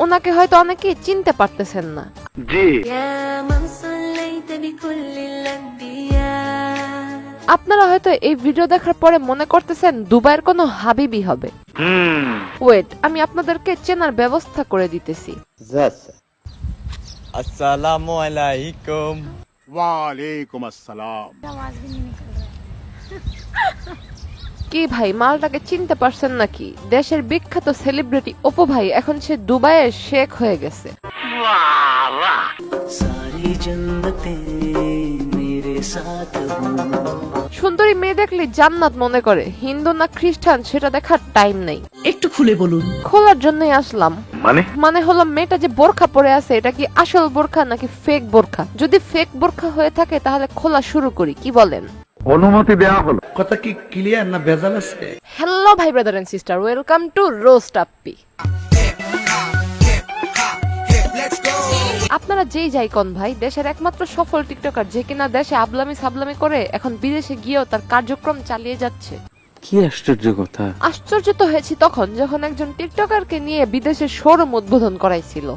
ওনাকে হয়তো অনেকেই চিনতে পারতেছেন না। আপনারা হয়তো এই ভিডিও দেখার পরে মনে করতেছেন দুবাইয়ের কোনো হাবিবি হবে। ওয়েট, আমি আপনাদেরকে চেনার ব্যবস্থা করে দিতেছি। আসসালামু আলাইকুম। ওয়ালাইকুম আসসালাম। কি ভাই, মালটাকে চিনতে পারছেন নাকি? দেশের বিখ্যাত সেলিব্রিটি অপু ভাই, এখন সে দুবাইয়ের শেখ হয়ে গেছে। সুন্দরী মেয়ে দেখলে জান্নাত মনে করে, হিন্দু না খ্রিস্টান সেটা দেখার টাইম নেই। একটু খুলে বলুন। খোলার জন্যই আসলাম। মানে হলো মেয়েটা যে বোরখা পরে আছে, এটা কি আসল বোরখা নাকি ফেক বোরখা? যদি ফেক বোরখা হয়ে থাকে তাহলে খোলা শুরু করি, কি বলেন? অনুমতি দেওয়া হলো। কথা কি ক্লিয়ার না ভেজাল আছে? হ্যালো ভাই, brother and sister, welcome to roast Appi. আপনারা যেই যাই কোন ভাই, দেশের একমাত্র সফল টিকটকার যে কিনা দেশে আবলামি সাবলামি করে এখন বিদেশে গিয়েও তার কার্যক্রম চালিয়ে যাচ্ছে। কি আশ্চর্য কথা! আশ্চর্য তো হয়েছি তখন যখন একজন টিকটকারকে নিয়ে বিদেশের শোরুম উদ্বোধন করাইছিল।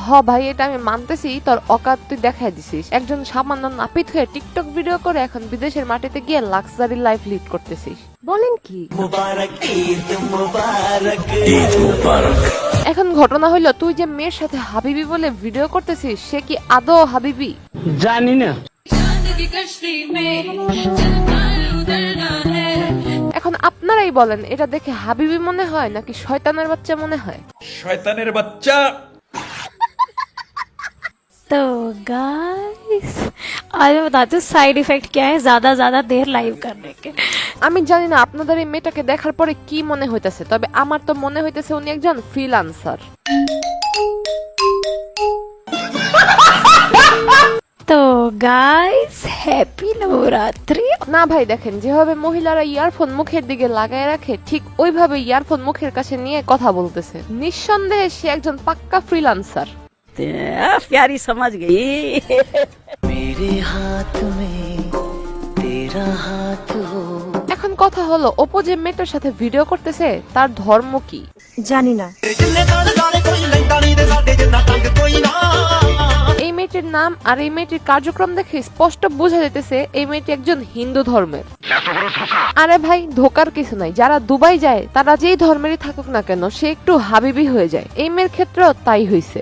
হ ভাই, এটা আমি মানতেছি, তোর অকাত তুই দেখাই দিছিস। একজন সামান্য নাপিত হয়ে টিকটক ভিডিও করে এখন বিদেশের মাটিতে গিয়ে লাক্সারি লাইফ লিড করতেছিস। বলেন কি? এখন ঘটনা হইলো, তুই যে মেয়ের সাথে হাবিবি বলে ভিডিও করতেছিস, সে কি আদৌ হাবিবি? জানি না। এখন আপনারাই বলেন, এটা দেখে হাবিবি মনে হয় নাকি শয়তানের বাচ্চা মনে হয়? শয়তানের বাচ্চা। तो गाइस आज मैं बताती हूँ साइड इफेक्ट क्या है ज्यादा देर लाइव करने के। আমি জানি না আপনাদের এই মেয়েটাকে দেখার পরে কি মনে হইতেছে, তবে আমার তো মনে হইতেছে উনি একজন ফ্রিল্যান্সার। तो गाइस हैप्पी नवरात्रि। না ভাই, দেখেন যেভাবে মহিলারা ইয়ারফোন মুখের দিকে লাগায় রাখে, ঠিক ওইভাবে ইয়ারফোন মুখের কাছে নিয়ে কথা বলতেছে। নিঃসন্দেহে সে একজন পাক্কা ফ্রিল্যান্সার। प्यारी समझ गई। এখন কথা হলো, অপু যে মেয়েটার সাথে ভিডিও করতেছে তার ধর্ম কি? জানি না। এই মেয়েটির নাম আর এই মেয়েটির কার্যক্রম দেখে স্পষ্ট বোঝা যাইতেছে এই মেয়েটি একজন হিন্দু ধর্মের। আরে ভাই, ধোকার কিছু নাই। যারা দুবাই যায় তারা যেই ধর্মেরই থাকুক না কেন, সে একটু হাবিবি হয়ে যায়। এই মেয়ের ক্ষেত্রেও তাই হইছে।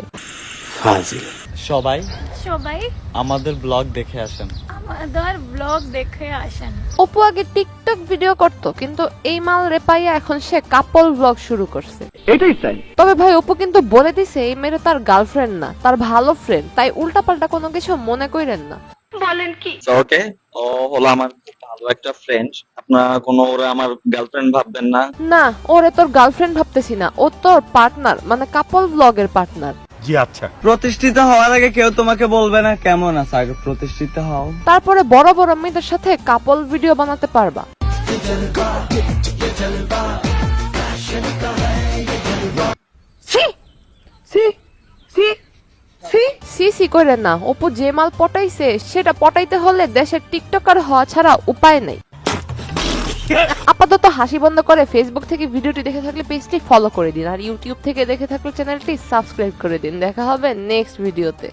সবাই সবাই আমাদের ব্লগ দেখে আসেন। আমাদের ব্লগ দেখে আসেন। অপু আগে টিকটক ভিডিও করত, কিন্তু এই মাল রে পাইয়া এখন সে কাপল ব্লগ শুরু করছে। এটাই চাই। তবে ভাই, অপু কিন্তু বলে দিছে এই মেয়ে তার গার্লফ্রেন্ড না, তার ভালো ফ্রেন্ড। তাই উল্টাপাল্টা কোনো কিছু মনে কইরেন না। বলেন কি? ওকে, ও হলো আমার খুব ভালো একটা ফ্রেন্ড। আপনারা কোনো ওরা আমার গার্লফ্রেন্ড ভাববেন না। না, ওরে তোর গার্লফ্রেন্ড ভাবতেছি না, ও তোর পার্টনার, মানে কাপল ব্লগের পার্টনার। জি আচ্ছা। প্রতিষ্ঠিত হওয়ার আগে কেউ তোমাকে বলবে না কেমন আছে, আগে প্রতিষ্ঠিত হও। তারপরে বড় বড় মেয়েদের সাথে কাপল ভিডিও বানাতে পারবা। সি করে না, অপু যে মাল পটাইছে সেটা পটাইতে হলে দেশের টিকটকার হওয়া ছাড়া উপায় নেই। আপাতত হাসি বন্ধ করে ফেসবুক থেকে ভিডিওটি দেখে থাকলে পেজটি ফলো করে দিন, আর ইউটিউব থেকে দেখে থাকলে চ্যানেলটি সাবস্ক্রাইব করে দিন। দেখা হবে নেক্সট ভিডিওতে।